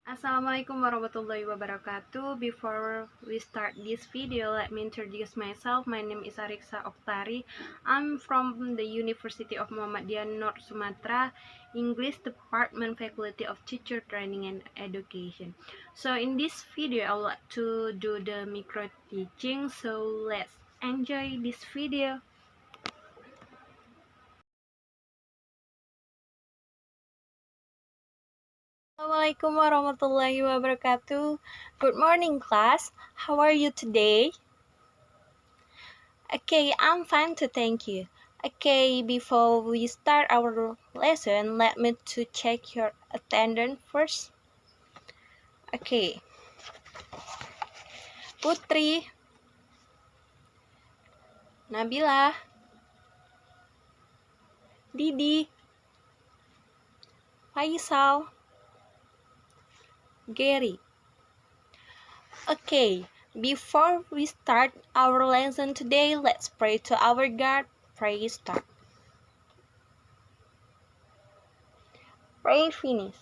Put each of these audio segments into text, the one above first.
Assalamualaikum warahmatullahi wabarakatuh. Before we start this video, let me introduce myself. My name is Ariksa Oktari. I'm from the University of Muhammadiyah North Sumatra, English Department, Faculty of Teacher Training and Education. So in this video, I would like to do the micro teaching. So let's enjoy this video. Assalamualaikum warahmatullahi wabarakatuh. Good morning, class. How are you today? Okay, I'm fine too, thank you. Okay, before we start our lesson, let me to check your attendance first. Okay, Putri, Nabila, Didi, Faisal, Gary. Okay, before we start our lesson today, let's pray to our God. Pray start. Pray finish.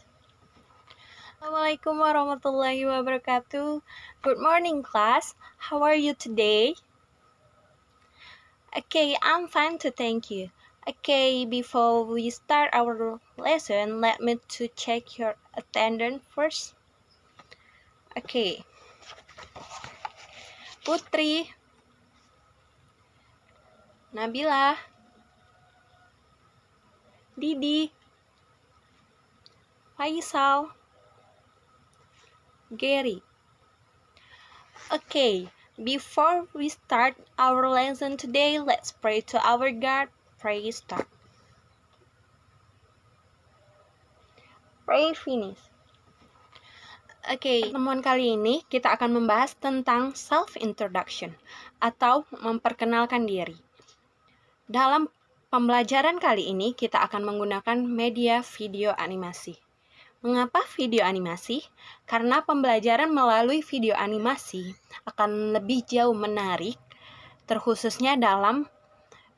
Assalamualaikum warahmatullahi wabarakatuh. Good morning, class. How are you today? Okay, I'm fine too, thank you. Okay, before we start our lesson, let me to check your attendance first. Okay, Putri, Nabila, Didi, Faisal, Gary. Okay, before we start our lesson today, let's pray to our God. Pray start. Pray finish. Oke, pertemuan kali ini kita akan membahas tentang self-introduction atau memperkenalkan diri. Dalam pembelajaran kali ini kita akan menggunakan media video animasi. Mengapa video animasi? Karena pembelajaran melalui video animasi akan lebih jauh menarik, terkhususnya dalam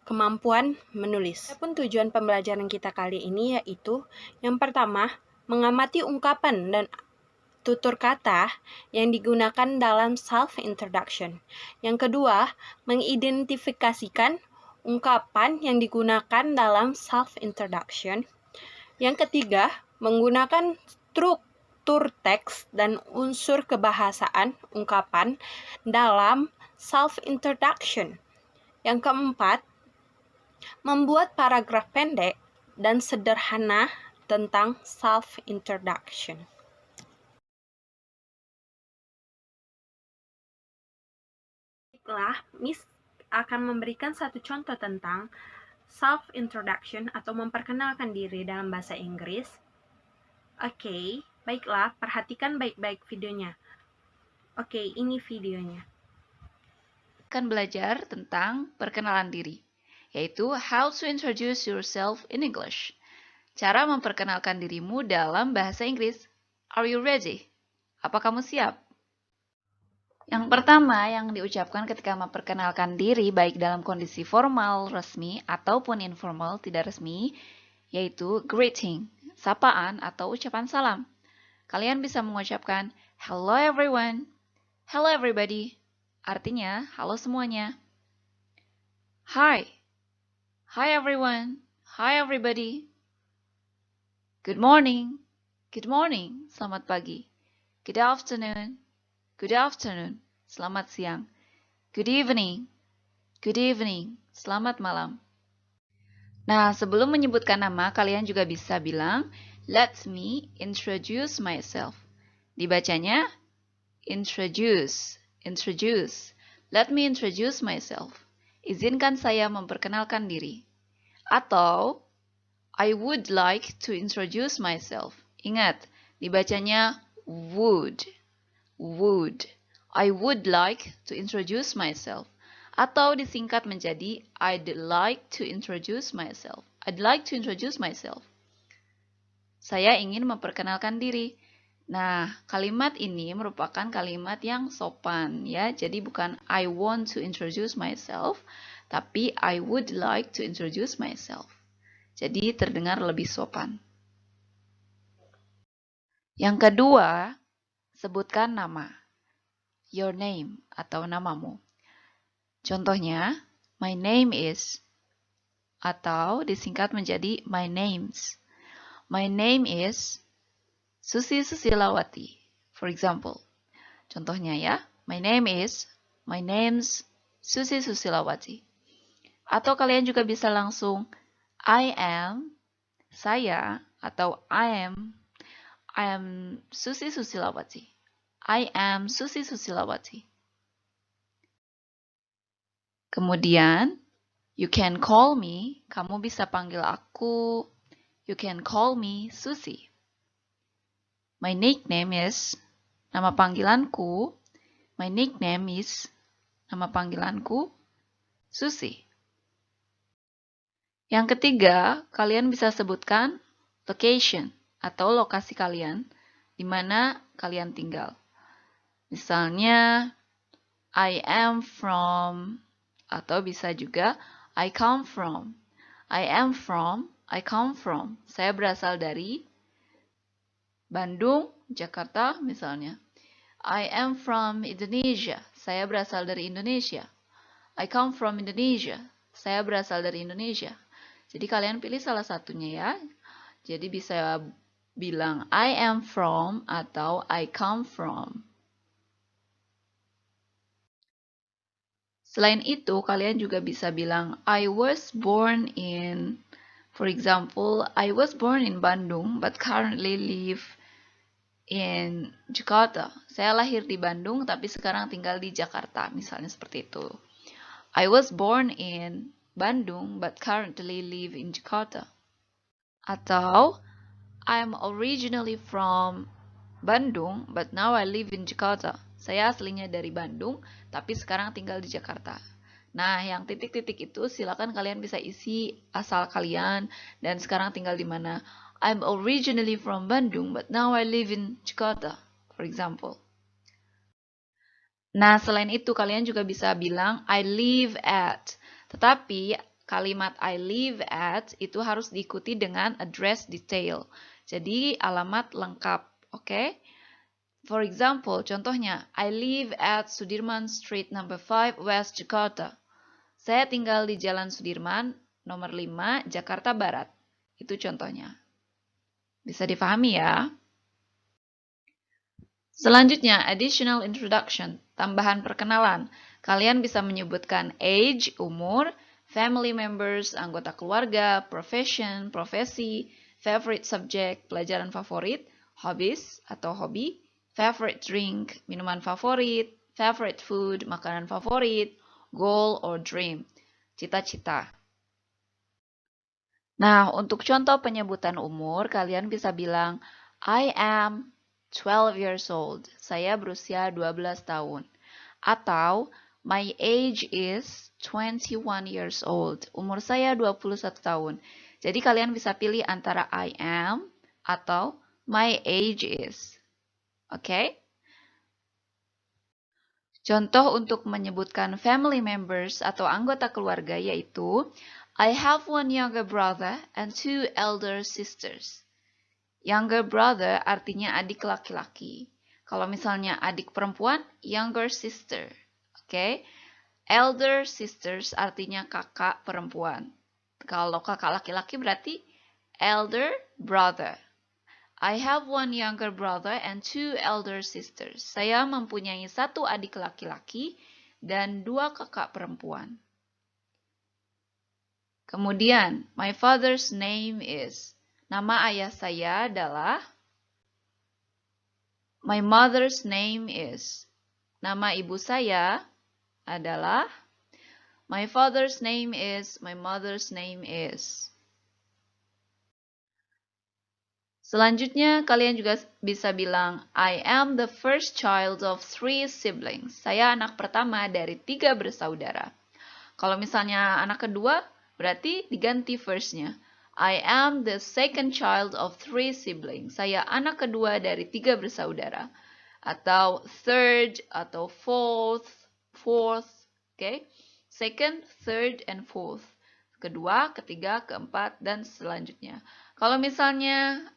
kemampuan menulis. Adapun tujuan pembelajaran kita kali ini yaitu yang pertama, mengamati ungkapan dan tutur kata yang digunakan dalam self-introduction. Yang kedua, mengidentifikasikan ungkapan yang digunakan dalam self-introduction. Yang ketiga, menggunakan struktur teks dan unsur kebahasaan ungkapan dalam self-introduction. Yang keempat, membuat paragraf pendek dan sederhana tentang self-introduction. Baiklah, Miss akan memberikan satu contoh tentang self-introduction atau memperkenalkan diri dalam bahasa Inggris. Oke, baiklah, perhatikan baik-baik videonya. Oke, ini videonya. Akan belajar tentang perkenalan diri, yaitu how to introduce yourself in English. Cara memperkenalkan dirimu dalam bahasa Inggris. Are you ready? Apa kamu siap? Yang pertama yang diucapkan ketika memperkenalkan diri baik dalam kondisi formal, resmi, ataupun informal, tidak resmi, yaitu greeting, sapaan atau ucapan salam. Kalian bisa mengucapkan hello everyone, hello everybody, artinya halo semuanya. Hi, hi everyone, hi everybody. Good morning, selamat pagi. Good afternoon, selamat siang. Good evening, selamat malam. Nah, sebelum menyebutkan nama, kalian juga bisa bilang, let me introduce myself. Dibacanya, introduce. Let me introduce myself. Izinkan saya memperkenalkan diri. Atau, I would like to introduce myself. Ingat, dibacanya would. I would like to introduce myself. Atau disingkat menjadi I'd like to introduce myself. Saya ingin memperkenalkan diri. Nah, kalimat ini merupakan kalimat yang sopan ya. Jadi bukan I want to introduce myself, tapi I would like to introduce myself. Jadi terdengar lebih sopan. Yang kedua, sebutkan nama. Your name atau namamu. Contohnya, my name is, atau disingkat menjadi my names. My name is Susi Susilawati. For example, contohnya ya, my name's Susi Susilawati. Atau kalian juga bisa langsung I am, saya, atau I am Susi Susilawati. I am Susi Susilawati. Kemudian, you can call me, kamu bisa panggil aku. You can call me Susi. My nickname is, nama panggilanku. My nickname is, nama panggilanku, Susi. Yang ketiga, kalian bisa sebutkan location atau lokasi kalian di mana kalian tinggal. Misalnya, I am from, atau bisa juga I come from. I am from, I come from. Saya berasal dari Bandung, Jakarta misalnya. I am from Indonesia. Saya berasal dari Indonesia. I come from Indonesia. Saya berasal dari Indonesia. Jadi kalian pilih salah satunya ya. Jadi bisa bilang I am from atau I come from. Selain itu, kalian juga bisa bilang I was born in, for example, I was born in Bandung but currently live in Jakarta. Saya lahir di Bandung tapi sekarang tinggal di Jakarta, misalnya seperti itu. I was born in Bandung but currently live in Jakarta. Atau I'm originally from Bandung but now I live in Jakarta. Saya aslinya dari Bandung tapi sekarang tinggal di Jakarta. Nah, yang titik-titik itu silakan kalian bisa isi asal kalian dan sekarang tinggal di mana. I'm originally from Bandung but now I live in Jakarta, for example. Nah, selain itu kalian juga bisa bilang I live at. Tetapi kalimat I live at itu harus diikuti dengan address detail. Jadi alamat lengkap, oke? For example, contohnya I live at Sudirman Street number 5 West Jakarta. Saya tinggal di Jalan Sudirman nomor 5 Jakarta Barat. Itu contohnya. Bisa difahami ya? Selanjutnya, additional introduction, tambahan perkenalan. Kalian bisa menyebutkan age, umur, family members, anggota keluarga, profession, profesi, favorite subject, pelajaran favorit, hobbies atau hobi, favorite drink, minuman favorit, favorite food, makanan favorit, goal or dream, cita-cita. Nah, untuk contoh penyebutan umur, kalian bisa bilang, I am 12 years old. Saya berusia 12 tahun. Atau, my age is 21 years old. Umur saya 21 tahun. Jadi kalian bisa pilih antara I am atau my age is. Oke? Contoh untuk menyebutkan family members atau anggota keluarga yaitu I have one younger brother and two elder sisters. Younger brother artinya adik laki-laki. Kalau misalnya adik perempuan, younger sister. Oke? Elder sisters artinya kakak perempuan. Kalau kakak laki-laki berarti elder brother. I have one younger brother and two elder sisters. Saya mempunyai satu adik laki-laki dan dua kakak perempuan. Kemudian, my father's name is. Nama ayah saya adalah. My mother's name is. Nama ibu saya adalah. My father's name is. My mother's name is. Selanjutnya, kalian juga bisa bilang, I am the first child of 3 siblings. Saya anak pertama dari 3 bersaudara. Kalau misalnya anak kedua, berarti diganti first-nya. I am the second child of 3 siblings. Saya anak kedua dari 3 bersaudara. Atau third, atau fourth, okay? Second, third, and fourth. Kedua, ketiga, keempat, dan selanjutnya. Kalau misalnya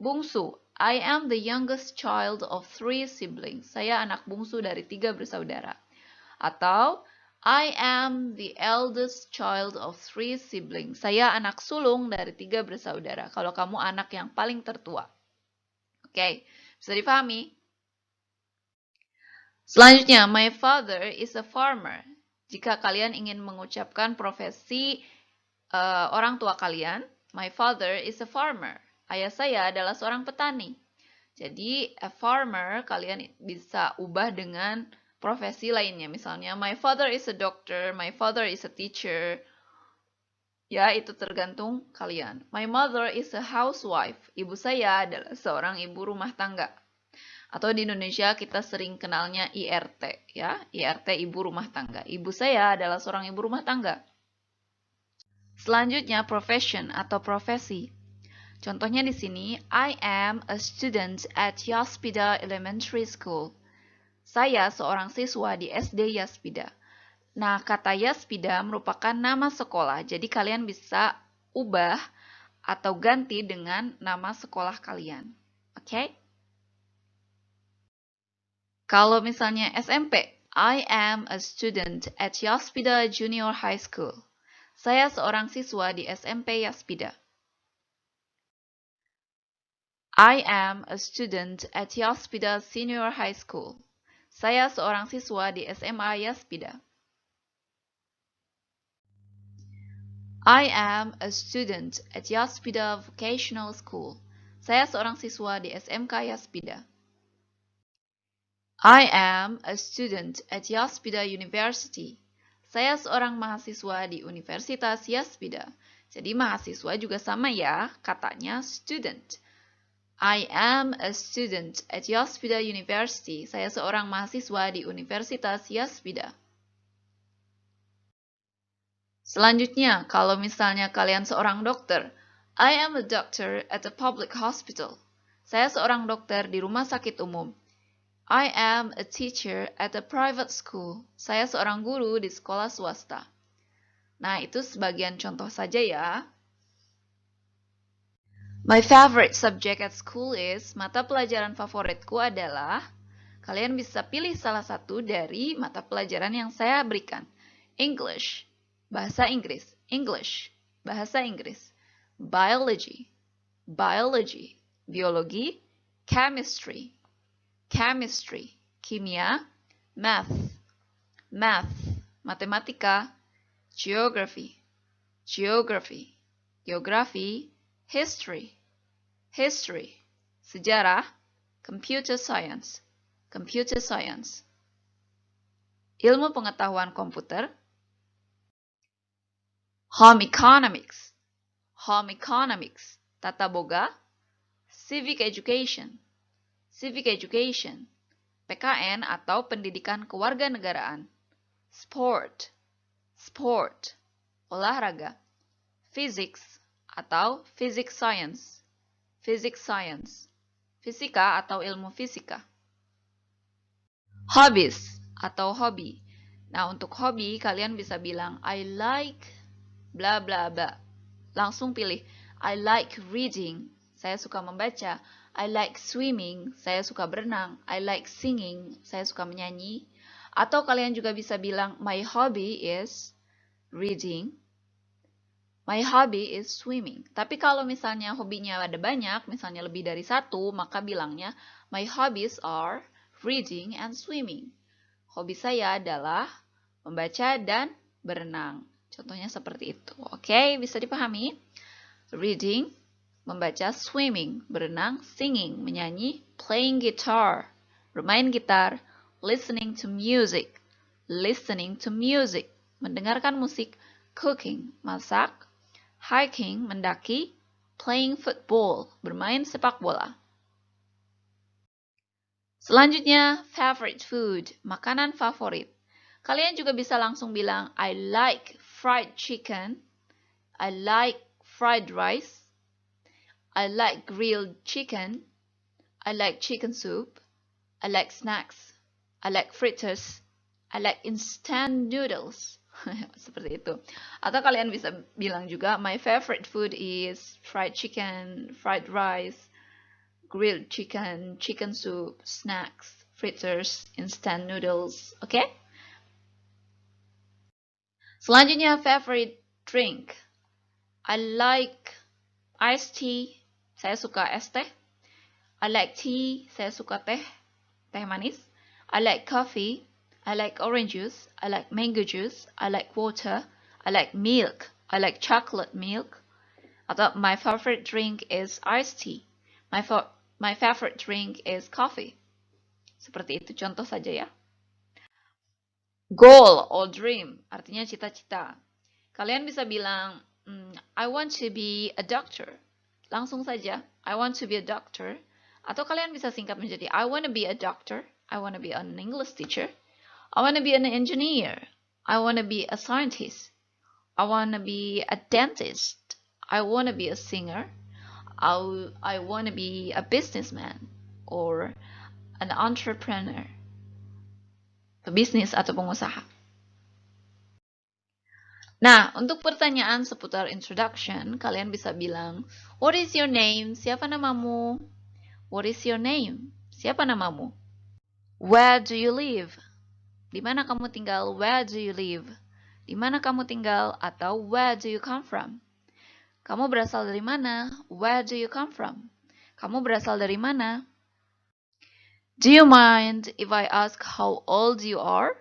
bungsu, I am the youngest child of 3 siblings. Saya anak bungsu dari 3 bersaudara. Atau I am the eldest child of 3 siblings. Saya anak sulung dari 3 bersaudara. Kalau kamu anak yang paling tertua. Oke, bisa dipahami? Selanjutnya, my father is a farmer. Jika kalian ingin mengucapkan profesi orang tua kalian, my father is a farmer. Ayah saya adalah seorang petani. Jadi, a farmer kalian bisa ubah dengan profesi lainnya. Misalnya, my father is a doctor, my father is a teacher. Ya, itu tergantung kalian. My mother is a housewife. Ibu saya adalah seorang ibu rumah tangga. Atau di Indonesia kita sering kenalnya IRT, ya. IRT, ibu rumah tangga. Ibu saya adalah seorang ibu rumah tangga. Selanjutnya, profession atau profesi. Contohnya di sini, I am a student at Yaspida Elementary School. Saya seorang siswa di SD Yaspida. Nah, kata Yaspida merupakan nama sekolah, jadi kalian bisa ubah atau ganti dengan nama sekolah kalian. Oke? Kalau misalnya SMP, I am a student at Yaspida Junior High School. Saya seorang siswa di SMP Yaspida. I am a student at Yaspida Senior High School. Saya seorang siswa di SMA Yaspida. I am a student at Yaspida Vocational School. Saya seorang siswa di SMK Yaspida. I am a student at Yaspida University. Saya seorang mahasiswa di Universitas Yaspida. Jadi mahasiswa juga sama ya, katanya student. I am a student at Yaspida University. Saya seorang mahasiswa di Universitas Yaspida. Selanjutnya, kalau misalnya kalian seorang dokter, I am a doctor at a public hospital. Saya seorang dokter di rumah sakit umum. I am a teacher at a private school. Saya seorang guru di sekolah swasta. Nah, itu sebagian contoh saja ya. My favorite subject at school is, mata pelajaran favoritku adalah, kalian bisa pilih salah satu dari mata pelajaran yang saya berikan. English, bahasa Inggris. English, bahasa Inggris. Biology, biology. Biologi, chemistry. Chemistry, kimia. Math, math, matematika. Geography, geography. Geografi, history, history. Sejarah, computer science, computer science. Ilmu pengetahuan komputer, home economics, home economics. Tata boga, civic education, civic education. PKN atau pendidikan kewarganegaraan. Sport, sport. Olahraga. Physics atau physics science, physics science. Fisika atau ilmu fisika. Hobbies atau hobi. Nah, untuk hobi kalian bisa bilang I like bla bla bla. Langsung pilih I like reading. Saya suka membaca. I like swimming. Saya suka berenang. I like singing. Saya suka menyanyi. Atau kalian juga bisa bilang my hobby is reading. My hobby is swimming. Tapi kalau misalnya hobinya ada banyak, misalnya lebih dari satu, maka bilangnya my hobbies are reading and swimming. Hobi saya adalah membaca dan berenang. Contohnya seperti itu. Oke, bisa dipahami? Reading, membaca, swimming, berenang, singing, menyanyi, playing guitar, bermain gitar, listening to music, mendengarkan musik, cooking, masak, hiking, mendaki, playing football, bermain sepak bola. Selanjutnya, favorite food, makanan favorit. Kalian juga bisa langsung bilang, I like fried chicken, I like fried rice, I like grilled chicken, I like chicken soup, I like snacks, I like fritters, I like instant noodles. Seperti itu. Atau kalian bisa bilang juga, my favorite food is fried chicken, fried rice, grilled chicken, chicken soup, snacks, fritters, instant noodles, oke? Selanjutnya, favorite drink. I like iced tea, saya suka es teh. I like tea, saya suka teh manis. I like coffee, I like orange juice, I like mango juice, I like water, I like milk, I like chocolate milk. Atau my favorite drink is iced tea. My favorite drink is coffee. Seperti itu contoh saja ya. Goal or dream artinya cita-cita. Kalian bisa bilang, I want to be a doctor. Langsung saja, I want to be a doctor. Atau kalian bisa singkat menjadi, I want to be a doctor. I want to be an English teacher. I want to be an engineer. I want to be a scientist. I want to be a dentist. I want to be a singer. I want to be a businessman or an entrepreneur. Pebisnis atau pengusaha. Nah, untuk pertanyaan seputar introduction, kalian bisa bilang, what is your name? Siapa namamu? What is your name? Siapa namamu? Where do you live? Di mana kamu tinggal? Where do you live? Di mana kamu tinggal? Atau where do you come from? Kamu berasal dari mana? Where do you come from? Kamu berasal dari mana? Do you mind if I ask how old you are?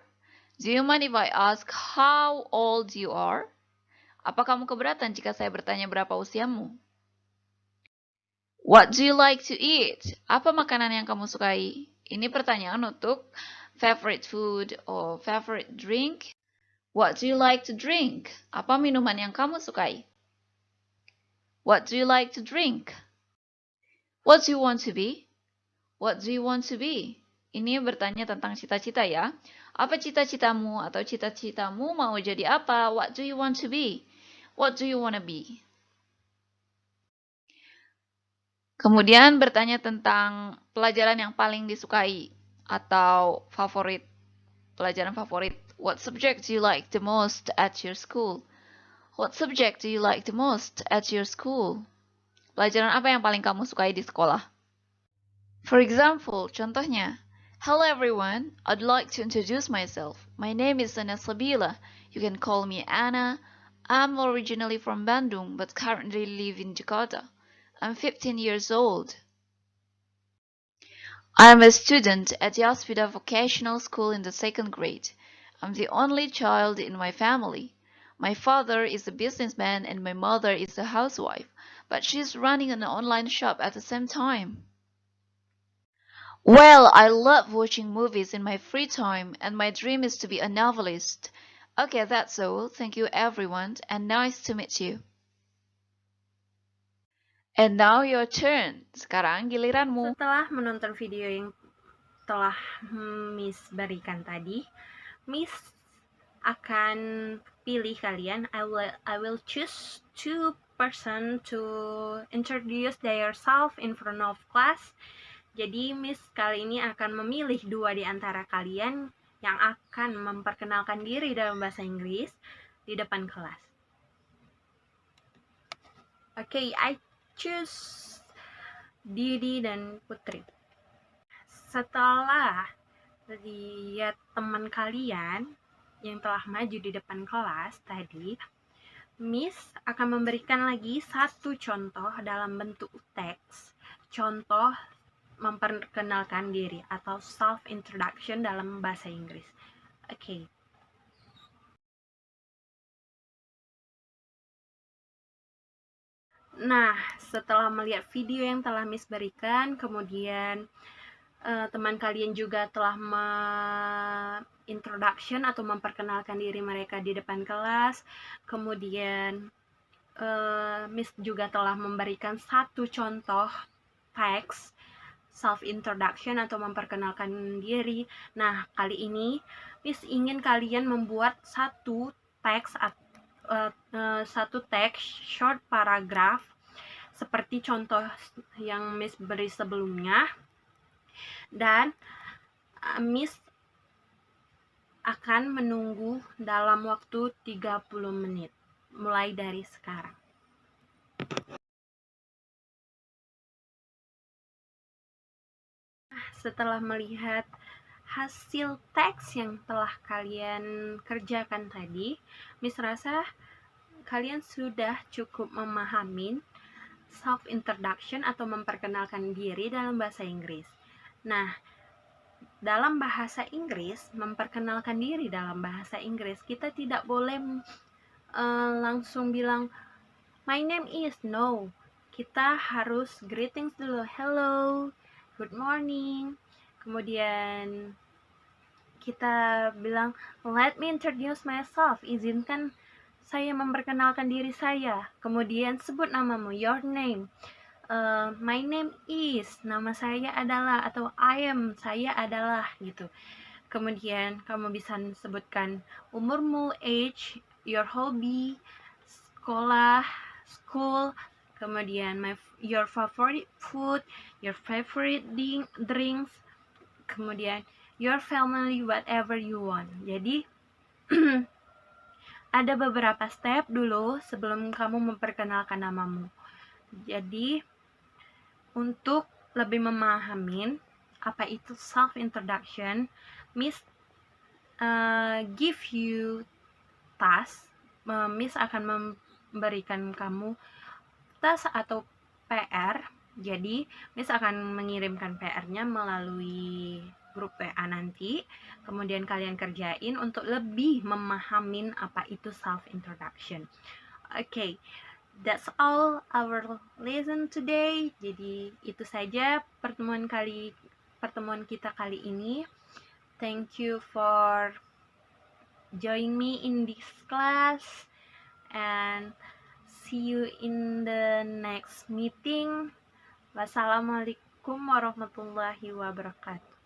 Do you mind if I ask how old you are? Apa kamu keberatan jika saya bertanya berapa usiamu? What do you like to eat? Apa makanan yang kamu sukai? Ini pertanyaan untuk favorite food or favorite drink. What do you like to drink? Apa minuman yang kamu sukai? What do you like to drink? What do you want to be? What do you want to be? Ini bertanya tentang cita-cita ya. Apa cita-citamu atau cita-citamu mau jadi apa? What do you want to be? What do you want to be? Kemudian bertanya tentang pelajaran yang paling disukai atau favorit, pelajaran favorit. What subject do you like the most at your school? What subject do you like the most at your school? Pelajaran apa yang paling kamu sukai di sekolah? For example, contohnya, hello everyone, I'd like to introduce myself. My name is Anna Sabila. You can call me Anna. I'm originally from Bandung, but currently live in Jakarta. I'm 15 years old. I'm a student at Yaspida Vocational School in the 2nd grade. I'm the only child in my family. My father is a businessman and my mother is a housewife, but she's running an online shop at the same time. Well, I love watching movies in my free time and my dream is to be a novelist. Okay, that's all. Thank you everyone and nice to meet you. And now your turn. Sekarang giliranmu. Setelah menonton video yang telah Miss berikan tadi, Miss akan pilih kalian. I will choose 2 person to introduce their self in front of class. Jadi Miss kali ini akan memilih 2 di antara kalian yang akan memperkenalkan diri dalam bahasa Inggris di depan kelas. Okay, I choose Didi dan Putri. Setelah lihat teman kalian yang telah maju di depan kelas tadi, Miss akan memberikan lagi 1 contoh dalam bentuk teks. Contoh memperkenalkan diri atau self introduction dalam bahasa Inggris. Okay. Nah, setelah melihat video yang telah Miss berikan, kemudian teman kalian juga telah introduction atau memperkenalkan diri mereka di depan kelas, kemudian Miss juga telah memberikan 1 contoh teks self introduction atau memperkenalkan diri. Nah, kali ini Miss ingin kalian membuat 1 teks short paragraph seperti contoh yang Miss beri sebelumnya, dan Miss akan menunggu dalam waktu 30 menit mulai dari sekarang. setelah melihat hasil teks yang telah kalian kerjakan tadi, Miss rasa kalian sudah cukup memahami self-introduction atau memperkenalkan diri dalam bahasa Inggris. Nah, dalam bahasa Inggris, memperkenalkan diri dalam bahasa Inggris, kita tidak boleh langsung bilang, my name is, no. Kita harus greetings dulu, hello, good morning. Kemudian kita bilang, let me introduce myself, izinkan saya memperkenalkan diri saya. Kemudian sebut namamu, your name. My name is, nama saya adalah, atau I am, saya adalah, gitu. Kemudian kamu bisa sebutkan umurmu, age, your hobby, sekolah, school, kemudian your favorite food, your favorite drinks, kemudian your family, whatever you want. Jadi ada beberapa step dulu sebelum kamu memperkenalkan namamu. Jadi untuk lebih memahami apa itu self-introduction, Miss give you task. Miss akan memberikan kamu task atau PR. Jadi Miss akan mengirimkan PR-nya melalui grup WA nanti. Kemudian kalian kerjain untuk lebih memahami apa itu self-introduction. Okay. That's all our lesson today. Jadi itu saja pertemuan kita kali ini. Thank you for joining me in this class and see you in the next meeting. Wassalamualaikum warahmatullahi wabarakatuh.